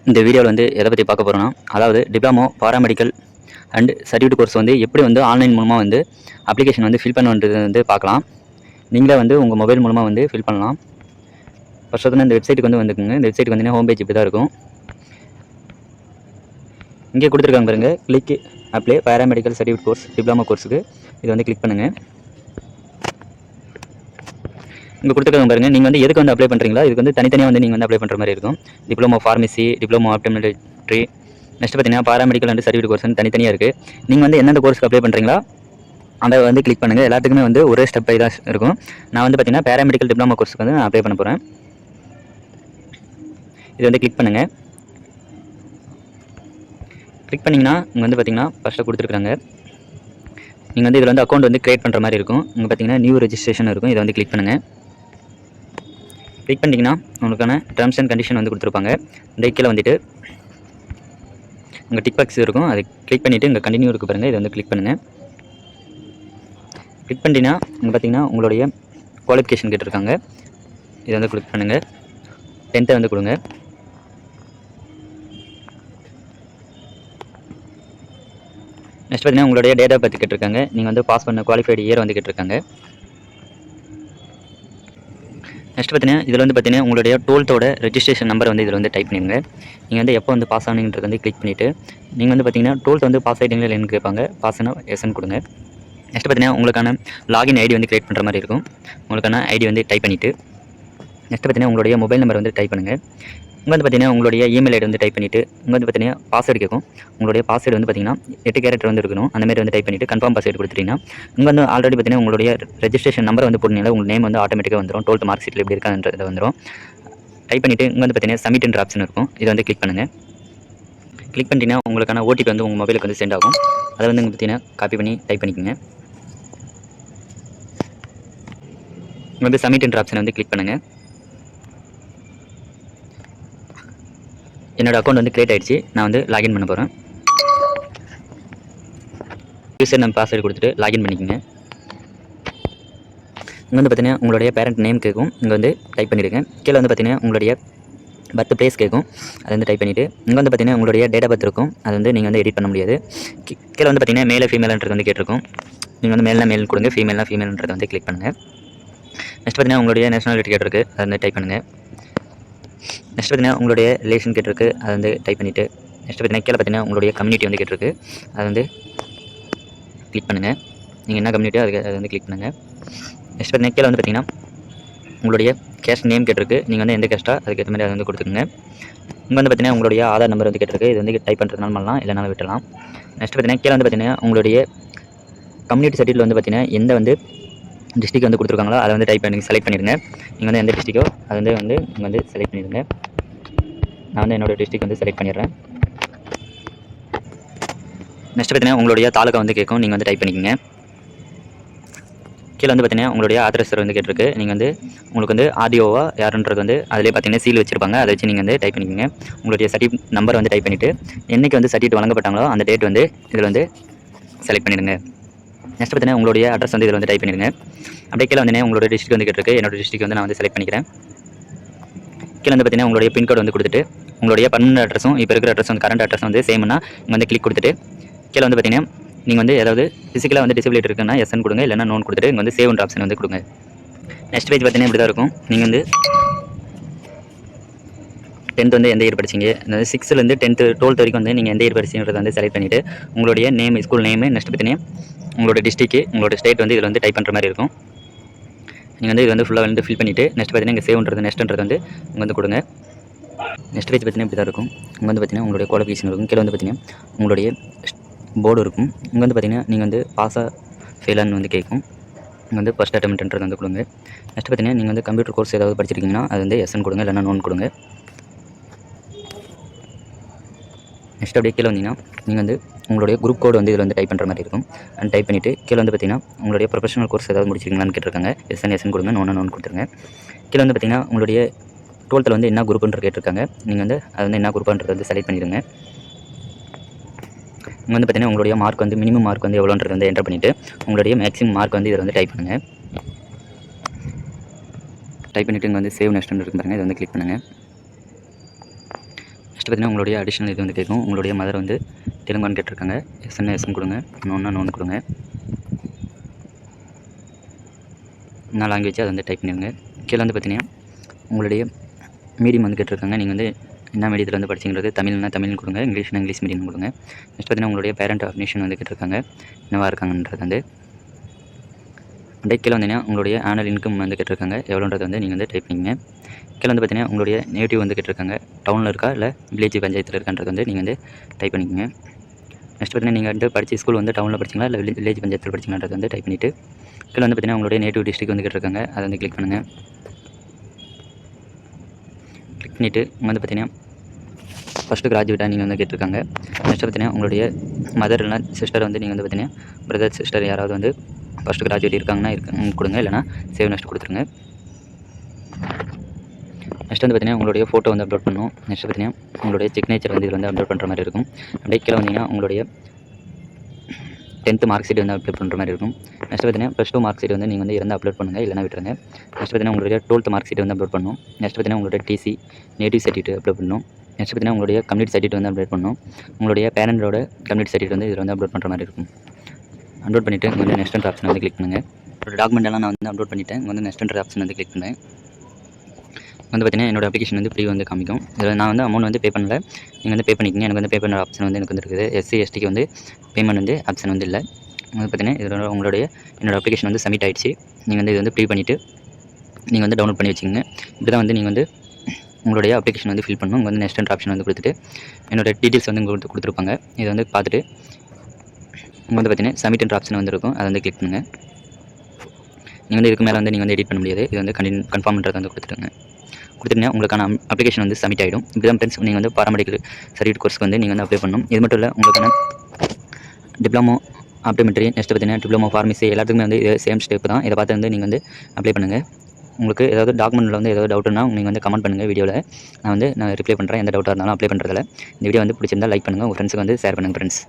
இந்த வீடியோவில் வந்து எதை பற்றி பார்க்க போகிறோன்னா, அதாவது diploma paramedical and certificate course வந்து எப்படி வந்து ஆன்லைன் மூலமாக வந்து அப்ளிகேஷன் வந்து ஃபில் பண்ணுறது வந்து பார்க்கலாம். நீங்களே வந்து உங்கள் மொபைல் மூலமாக வந்து ஃபில் பண்ணலாம். ஃபர்ஸ்ட் வந்து இந்த வெப்சைட்டுக்கு வந்து வந்துக்குங்க. இந்த வெப்சைட்டுக்கு வந்து ஹோம் பேஜ் இப்படி தான் இருக்கும். இங்கே கொடுத்துருக்காங்க பாருங்கள், click apply paramedical certificate course diploma கோர்ஸுக்கு இது வந்து கிளிக் பண்ணுங்கள். இங்கே கொடுத்துருக்காங்க பாருங்கள், நீங்கள் வந்து எதுக்கு வந்து அப்ளை பண்ணுறீங்களா, இதுக்கு வந்து தனித்தனியாக வந்து நீங்கள் வந்து அப்ளை பண்ணுற மாதிரி இருக்கும். Diploma pharmacy, diploma optometry, next பார்த்தீங்கன்னா பாராமெடிக்கல் அண்ட் சர்டிஃபிகேட் கோர்ஸ் வந்து தனித்தனியாக இருக்குது. நீங்கள் வந்து எந்தெந்த கோர்ஸ்க்கு அப்ளை பண்ணுறீங்களா அதை வந்து கிளிக் பண்ணுங்கள். எல்லாத்துக்குமே வந்து ஒரே ஸ்டெப் பை தான் இருக்கும். நான் வந்து பார்த்தீங்கன்னா பாராமெடிக்கல் டிப்ளமோ கோர்ஸ்க்கு வந்து நான் அப்ளை பண்ண போகிறேன். இது வந்து கிளிக் பண்ணுங்கள். கிளிக் பண்ணிங்கன்னா இங்கே வந்து பார்த்தீங்கன்னா ஃபஸ்ட்டு கொடுத்துருக்காங்க. நீங்கள் வந்து இதில் வந்து அக்கௌண்ட் வந்து க்ரியேட் பண்ணுற மாதிரி இருக்கும். இங்கே பார்த்தீங்கன்னா நியூ ரெஜிஸ்ட்ரேஷன் இருக்கும். இதை வந்து கிளிக் பண்ணுங்கள். கிளிக் பண்ணிங்கன்னா உங்களுக்கான டேர்ம்ஸ் அண்ட் கண்டிஷன் வந்து கொடுத்துருப்பாங்க. இந்த கீழே வந்துட்டு உங்கள் டிக் பாக்ஸ் இருக்கும். அதை கிளிக் பண்ணிவிட்டு இங்கே கண்டினியூ இருக்குது பாருங்கள். இதை வந்து கிளிக் பண்ணுங்கள். கிளிக் பண்ணிட்டீங்கன்னா இங்கே பார்த்தீங்கன்னா உங்களுடைய குவாலிஃபிகேஷன் கேட்டிருக்காங்க. இதை வந்து கிளிக் பண்ணுங்கள். 10th வந்து கொடுங்க. நெக்ஸ்ட் பார்த்தீங்கன்னா உங்களுடைய டேட் ஆஃப் பர்த் கேட்டிருக்காங்க. நீங்கள் வந்து பாஸ் பண்ண குவாலிஃபைடு இயர் வந்து கேட்டிருக்காங்க. நெக்ஸ்ட் பார்த்தீங்கன்னா இதில் வந்து பார்த்தீங்கன்னா உங்களுடைய 12th ரெஜிஸ்ட்ரேஷன் நம்பர் வந்து இதில் வந்து டைப் பண்ணிடுங்க. நீங்கள் வந்து எப்போ வந்து பாஸ் ஆனீங்கன்றது வந்து கிளிக் பண்ணிவிட்டு நீங்கள் வந்து பார்த்தீங்கன்னா 12th வந்து பாஸ் ஆகிட்டீங்களா இல்லைன்னு கேட்பாங்க. பாஸ்னா எஸ்ன்னு கொடுங்க. நெக்ஸ்ட் பார்த்தீங்கன்னா உங்களுக்கான லாகின் ஐடி வந்து கிரியேட் பண்ணுற மாதிரி இருக்கும். உங்களுக்கான ஐடி வந்து டைப் பண்ணிவிட்டு நெக்ஸ்ட் பார்த்தீங்கன்னா உங்களுடைய மொபைல் நம்பர் வந்து டைப் பண்ணுங்கள். இங்கே வந்து பார்த்தீங்கன்னா உங்களுடைய இமெயில் ஐடி வந்து டைப் பண்ணிவிட்டு இங்கே வந்து பார்த்தீங்கன்னா பாஸ்வேர்டு கேட்கும். உங்களுடைய பாஸ்வேர்டு வந்து பார்த்தீங்கன்னா 8 கேரக்டர் வந்து இருக்கணும். அந்த மாதிரி வந்து டைப் பண்ணிவிட்டு கன்ஃபார்ம் பாஸ்வேர்டு கொடுத்துட்டீங்கன்னா இங்கே வந்து ஆல்ரெடி பார்த்தீங்கன்னா உங்களுடைய ரெஜிஸ்ட்ரேஷன் நம்பர் வந்து போட்டீங்கன்னா உங்கள் நேம் வந்து ஆட்டோமேட்டிக்காக வந்துடும். 12th மார்க் ஷீட்டில் எப்படி இருக்கான்றது வந்துடும். டைப் பண்ணிவிட்டு இங்கே வந்து பார்த்தீங்கன்னா சப்மிட்ன்ற ஆப்ஷன் இருக்கும். இதை வந்து கிளிக் பண்ணுங்கள். கிளிக் பண்ணிட்டீங்கன்னா உங்களுக்கான ஓடிபி வந்து உங்கள் மொபைலுக்கு வந்து சென்ட் ஆகும். அதை வந்து இங்கே பார்த்தீங்கன்னா காப்பி பண்ணி டைப் பண்ணிக்கோங்க. இங்கே வந்து சப்மிட்ன்ற ஆப்ஷன் வந்து கிளிக் பண்ணுங்கள். என்னோடய அக்கௌண்ட் வந்து க்ரியேட் ஆகிடுச்சு. நான் வந்து லாகின் பண்ண போகிறேன். யூசர் நேம் பாஸ்வேர்டு கொடுத்துட்டு லாகின் பண்ணிக்கோங்க. இங்கே வந்து பார்த்தீங்கன்னா உங்களுடைய பேரண்ட் நேம் கேட்கும். இங்கே வந்து டைப் பண்ணிவிடுங்க. கீழே வந்து பார்த்தீங்கன்னா உங்களுடைய பர்த் பிளேஸ் கேட்கும். அதை வந்து டைப் பண்ணிவிட்டு இங்கே வந்து பார்த்தீங்கன்னா உங்களுடைய டேட் ஆஃப் பர்த் இருக்கும். அது வந்து நீங்கள் வந்து எடிட் பண்ண முடியாது. கீழே வந்து பார்த்தீங்கன்னா மேலே ஃபீமேல்ன்றது வந்து கேட்டிருக்கும். நீங்கள் வந்து மேல்னா மேல் கொடுங்க, ஃபீமேல்னா ஃபீமேல்ன்றதை வந்து கிளிக் பண்ணுங்கள். நெக்ஸ்ட் பார்த்தீங்கன்னா உங்களுடைய நேஷனாலிட்டி கேட்டிருக்கு. அதை வந்து டைப் பண்ணுங்கள். நெக்ஸ்ட் பார்த்தீங்கன்னா உங்களுடைய ரிலேஷன் கேட்டிருக்கு. அதை வந்து டைப் பண்ணிவிட்டு நெக்ஸ்ட் பார்த்தீங்கன்னா கீழே பார்த்தீங்கன்னா உங்களுடைய கம்யூனிட்டி வந்து கேட்டிருக்கு. அதை வந்து கிளிக் பண்ணுங்கள். நீங்கள் என்ன கம்யூனிட்டியோ அதுக்கு அதை வந்து கிளிக் பண்ணுங்கள். நெக்ஸ்ட் பார்த்தீங்கன்னா கீழே வந்து பார்த்தீங்கன்னா உங்களுடைய கேஸ்ட் நேம் கேட்டிருக்கு. நீங்கள் வந்து எந்த கேஸ்ட்டா அதுக்கேற்ற மாதிரி அதை வந்து கொடுத்துக்கோங்க. இங்கே வந்து பார்த்தீங்கன்னா உங்களுடைய ஆதார் நம்பர் வந்து கேட்டிருக்கு. இது வந்து டைப் பண்ணுறதுனால பண்ணலாம், இல்லைனாலும் விட்டுலாம். நெக்ஸ்ட் பார்த்தீங்கன்னா கீழே வந்து பார்த்தீங்கன்னா உங்களுடைய கம்யூனிட்டி சர்டிஃபிகேட்டில் வந்து பார்த்தீங்கன்னா எந்த வந்து டிஸ்ட்ரிக் வந்து கொடுத்துருக்காங்களோ அதை வந்து டைப் பண்ணி செலக்ட் பண்ணிடுங்க. நீங்கள் வந்து எந்த டிஸ்ட்ரிக்கோ அது வந்து நீங்கள் வந்து செலக்ட் பண்ணிடுங்க. நான் வந்து என்னோடய டிஸ்ட்ரிக் வந்து செலக்ட் பண்ணிடுறேன். நெக்ஸ்ட் பார்த்தீங்கன்னா உங்களுடைய தாலுக்கா வந்து கேட்கும். நீங்கள் வந்து டைப் பண்ணிக்கோங்க. கீழே வந்து பார்த்தீங்கன்னா உங்களுடைய ஆதரசர் வந்து கேட்டிருக்கு. நீங்கள் வந்து உங்களுக்கு வந்து ஆடியோவா யாருன்றது வந்து அதிலே பார்த்தீங்கன்னா சீல் வச்சிருப்பாங்க. அதை வச்சு நீங்கள் வந்து டைப் பண்ணிக்கோங்க. உங்களுடைய சர்டிஃபிகேட் நம்பர் வந்து டைப் பண்ணிவிட்டு என்றைக்கு வந்து சர்டிஃபிகேட் வழங்கப்பட்டாங்களோ அந்த டேட் வந்து இதில் வந்து செலக்ட் பண்ணிடுங்க. நெக்ஸ்ட் பார்த்தீங்கன்னா உங்களுடைய அட்ரஸ் வந்து இதில் வந்து டைப் பண்ணிடுங்க. அப்படியே கீழே வந்து உங்களுடைய டிஸ்ட்ரிக் வந்து கேட்டிருக்கு. என்னோட டிஸ்ட்ரிக் வந்து நான் வந்து செலக்ட் பண்ணிக்கிறேன். கீழே வந்து பார்த்தீங்கன்னா உங்களுடைய பின்கோடு வந்து கொடுத்துட்டு உங்களுடைய பர்மனன்ட் அட்ரஸும் இப்போ இருக்கிற அட்ரஸ் வந்து கரண்ட் அட்ரஸ் வந்து சேம்னா இங்கே வந்து கிளிக் கொடுத்துட்டு கீழே வந்து பார்த்தீங்கன்னா நீங்கள் வந்து ஏதாவது ஃபிசிக்கலாக வந்து டிசபிலிட்டி இருக்குன்னா எஸ்ன்னு கொடுங்க, இல்லைனா நோன் கொடுத்துட்டு இங்கே வந்து சேவ்ன்ற ஆப்ஷன் வந்து கொடுங்க. நெக்ஸ்ட் பேஜ் பார்த்தீங்கன்னா இப்படி தான் இருக்கும். நீங்கள் வந்து 10th வந்து எந்த இயர் படிச்சிங்க, அதாவது 6லேருந்து 10th 12th வரைக்கும் வந்து நீங்கள் எந்த இயர் படிச்சிங்கிறத வந்து செலக்ட் பண்ணிவிட்டு உங்களுடைய நேம், ஸ்கூல் நேமு, நெக்ஸ்ட் பார்த்தீங்கன்னா உங்களோட டிஸ்ட்ரிக்கு, உங்களோட ஸ்டேட் வந்து இதில் வந்து டைப் பண்ணுற மாதிரி இருக்கும். நீங்கள் வந்து இது வந்து ஃபுல்லாக வந்து ஃபில் பண்ணிவிட்டு நெக்ஸ்ட் பார்த்தீங்கன்னா இங்கே சேவ்ன்றது நெக்ஸ்ட்ன்றது வந்து இங்கே வந்து கொடுங்க. நெக்ஸ்ட் பேஜ் பார்த்தீங்கன்னா இப்படி தான் இருக்கும். இங்கே வந்து பார்த்தீங்கன்னா உங்களுடைய குவாலிஃபிகேஷன் இருக்கும். கீழே வந்து பார்த்தீங்கன்னா உங்களுடைய போர்டு இருக்கும். இங்கே வந்து பார்த்தீங்கன்னா நீங்கள் வந்து பாஸாக ஃபெயிலான்னு வந்து கேட்கும். இங்கே வந்து ஃபஸ்ட் அட்டெம்ப்ட்ன்றது வந்து கொடுங்க. நெக்ஸ்ட் பார்த்தீங்கன்னா நீங்கள் வந்து கம்ப்யூட்டர் கோர்ஸ் ஏதாவது படிச்சிருக்கீங்கன்னா அது வந்து எஸ்ன்னு கொடுங்க, இல்லைனா நோன் கொடுங்க. நெக்ஸ்ட் அப்படியே கீழே வந்தீங்கன்னா நீங்கள் வந்து உங்களுடைய குரூப் கோடு வந்து இதில் வந்து டைப் பண்ணுற மாதிரி இருக்கும். அண்ட் டைப் பண்ணிவிட்டு கீழே வந்து பார்த்தீங்கன்னா உங்களுடைய ப்ரொஃபஷனல் கோர்ஸ் ஏதாவது முடிச்சிருக்கீங்களான்னு கேட்டிருக்காங்க. எஸ்என் கொடுங்க, நோன் கொடுத்துருங்க. கீழே வந்து பார்த்தீங்கன்னா உங்களுடைய 12th வந்து என்ன குரூப்புன்ற கேட்டிருக்காங்க. நீங்கள் வந்து அது வந்து என்ன குரூப்புன்றது வந்து செலக்ட் பண்ணிடுங்க. இங்கே வந்து பார்த்தீங்கன்னா உங்களுடைய மார்க் வந்து மினிமம் மார்க் வந்து எவ்வளோன்றது வந்து என்டர் பண்ணிவிட்டு உங்களுடைய மேக்ஸிமம் மார்க் வந்து இதில் வந்து டைப் பண்ணுங்கள். டைப் பண்ணிவிட்டு இங்கே வந்து சேவ் நெக்ஸ்ட்னு இருக்கு பாருங்கள். இதை வந்து கிளிக் பண்ணுங்கள். நெக்ஸ்ட் பார்த்தீங்கன்னா உங்களுடைய அடிஷனல் இது வந்து கேட்கும். உங்களுடைய மதர் வந்து தெலுங்கான்னு கேட்டிருக்காங்க. எஸ்என்னு எஸ்என்னு கொடுங்க, நோன்னா நோன்னு கொடுங்க. என்ன லாங்குவேஜ் அதை வந்து டைப் பண்ணிடுங்க. கீழே வந்து பார்த்தீங்கன்னா உங்களுடைய மீடியம் வந்து கேட்டிருக்காங்க. நீங்கள் வந்து என்ன மீடியத்தில் வந்து படிச்சிங்கிறது, தமிழ்னா தமிழ்னு கொடுங்க, இங்கிலீஷ்னா இங்கிலீஷ் மீடியம் கொடுங்க. நெக்ஸ்ட் பார்த்தீங்கன்னா உங்களுடைய பேரண்ட் ஆஃப்னேஷன் வந்து கேட்டிருக்காங்க. என்னவா இருக்காங்கன்றது வந்து அப்படியே கீழே வந்தீங்கன்னா உங்களுடைய ஆனுவல் இன்கம் வந்து கேட்டிருக்காங்க. எவ்வளோன்றது வந்து நீங்கள் வந்து டைப் பண்ணிங்க. கீழே வந்து பார்த்தீங்கன்னா உங்களுடைய நேட்டிவ் வந்து கேட்டிருக்காங்க. டவுனில் இருக்கா இல்லை வில்லேஜ் பஞ்சாயத்தில் இருக்கான்றது வந்து நீங்கள் வந்து டைப் பண்ணிக்கோங்க. நெக்ஸ்ட் பார்த்தீங்கன்னா நீங்கள் வந்து படித்த ஸ்கூல் வந்து டவுனில் படிச்சிங்களா இல்லை வில்லேஜ் பஞ்சாயத்தில் படிச்சிங்களான்றது வந்து டைப் பண்ணிவிட்டு கீழே வந்து பார்த்தீங்கன்னா உங்களுடைய நேட்டிவ் டிஸ்ட்ரிக்ட் வந்து கேட்டிருக்காங்க. அதை வந்து கிளிக் பண்ணுங்கள். கிளிக் பண்ணிவிட்டு இங்கே வந்து பார்த்தீங்கன்னா ஃபஸ்ட்டு கிராஜுவேட்டாக நீங்கள் வந்து கேட்டிருக்காங்க. நெக்ஸ்ட் பார்த்தீங்கன்னா உங்களுடைய மதர் இல்லைனா சிஸ்டர் வந்து நீங்கள் வந்து பார்த்தீங்கன்னா பிரதர் சிஸ்டர் யாராவது வந்து ஃபஸ்ட்டு கிராஜுவேட் இருக்காங்கன்னா கொடுங்க, இல்லைனா சேவ் நெக்ஸ்ட் கொடுத்துருங்க. நெக்ஸ்ட் வந்து பார்த்தீங்கன்னா உங்களுடைய ஃபோட்டோ வந்து அப்லோட் பண்ணணும். நெக்ஸ்ட் பார்த்தீங்கன்னா உங்களுடைய சிக்னேச்சர் வந்து இது வந்து அப்லோட் பண்ணுற மாதிரி இருக்கும். அப்படியே கீழே வந்தீங்கன்னா உங்களுடைய 10th மார்க் ஷீட் வந்து அப்லோட் பண்ணுற மாதிரி இருக்கும். நெக்ஸ்ட் பார்த்தீங்கன்னா +2 மார்க் ஷீட் வந்து நீங்கள் வந்து இருந்தால் அப்லோட் பண்ணுங்கள், இல்லைனா விட்டுருங்க. நெக்ஸ்ட் பார்த்தீங்கன்னா உங்களுடைய 12th மார்க் ஷீட் வந்து அப்லோட் பண்ணணும். நெக்ஸ்ட் பார்த்தீங்கன்னா உங்களுடைய டிசி நேட்டிவ் சர்டிஃபிகேட் அப்லோட் பண்ணணும். நெக்ஸ்ட் பார்த்தீங்கன்னா உங்களுடைய கம்யூனிட்டி சர்டிஃபிகேட் வந்து அப்லோட் பண்ணணும். உங்களுடைய பேரண்டோட கம்யூனிட்டி சர்டிஃபிகேட் வந்து இதில் வந்து அப்லோட் பண்ணுற மாதிரி இருக்கும். அப்லோட் பண்ணிவிட்டு இங்கே வந்து நெக்ஸ்ட் ஆப்ஷன் வந்து கிளிக் பண்ணுங்கள். ஒரு டாக்குமெண்ட் எல்லாம் நான் வந்து அப்லோட் பண்ணிவிட்டேன். இங்கே வந்து நெக்ஸ்ட் ஆப்ஷன் வந்து கிளிக் பண்ணுங்கள். வந்து பார்த்தீங்கன்னா என்னோட அப்ளிகேஷன் வந்து ஃப்ரீ வந்து காமிக்கும். இதில் நான் வந்து அமௌண்ட் வந்து பே பண்ணல, நீங்கள் வந்து பே பண்ணிக்கிங்க. எனக்கு வந்து பே பண்ணுற ஆப்ஷன் வந்து எனக்கு வந்து இருக்குது. எஸ்சி எஸ்டிக்கு வந்து பேமெண்ட் வந்து ஆப்ஷன் வந்து இல்லை. வந்து பார்த்தீங்கன்னா இதில் உங்களுடைய என்னோடய அப்ளிகேஷன் வந்து சப்மிட் ஆகிடுச்சு. நீங்கள் வந்து இது வந்து ப்ரீ பண்ணிவிட்டு நீங்கள் வந்து டவுன்லோட் பண்ணி வச்சுக்கோங்க. இப்படி தான் வந்து நீங்கள் வந்து உங்களுடைய அப்ளிகேஷன் வந்து ஃபில் பண்ணணும். இங்கே வந்து நெக்ஸ்ட் ஆப்ஷன் வந்து கொடுத்துட்டு என்னோடய டீட்டெயில்ஸ் வந்து உங்களுக்கு கொடுத்துருப்பாங்க. இதை வந்து பார்த்துட்டு இங்கே வந்து பார்த்தீங்கன்னா சப்மிட் ஆப்ஷன் வந்து இருக்கும். அதை வந்து கிளிக் பண்ணுங்கள். நீங்கள் வந்து இதுக்கு மேலே வந்து நீங்கள் வந்து எடிட் பண்ண முடியாது. இது வந்து கன்ஃபார்ம் பண்ணுறது வந்து கொடுத்துட்டீங்கன்னா உங்களுக்கான அப்ளிகேஷன் வந்து சப்மிட் ஆகிடும். இப்படி தான் ஃப்ரெண்ட்ஸ் நீங்கள் வந்து பாராமெடிக்கல் சர்டிஃபிகேட் கோர்ஸ்க்கு வந்து நீங்கள் வந்து அப்ளை பண்ணணும். இது மட்டும் இல்லை, உங்களுக்கான டிப்ளமோ ஆப்டோமெட்ரி, நெக்ஸ்ட் பார்த்தீங்கன்னா டிப்ளமோ ஃபார்மசி எல்லாத்துக்குமே வந்து இது சேம் ஸ்டெப் தான். இதை பார்த்து வந்து நீங்கள் வந்து அப்ளை பண்ணுங்கள். உங்களுக்கு ஏதாவது டாக்குமெண்ட்டில் வந்து ஏதாவது டவுட்னா நீங்கள் வந்து கமெண்ட் பண்ணுங்கள் வீடியோவில். நான் ரிப்ளை பண்ணுறேன். எந்த டவுட்டாக இருந்தாலும் அப்ளை பண்ணுறதில்ல. இந்த வீடியோ வந்து பிடிச்சிருந்தால் லைக் பண்ணுங்கள். உங்கள் ஃப்ரெண்ட்ஸுக்கு வந்து ஷேர் பண்ணுங்கள் ஃப்ரெண்ட்ஸ்.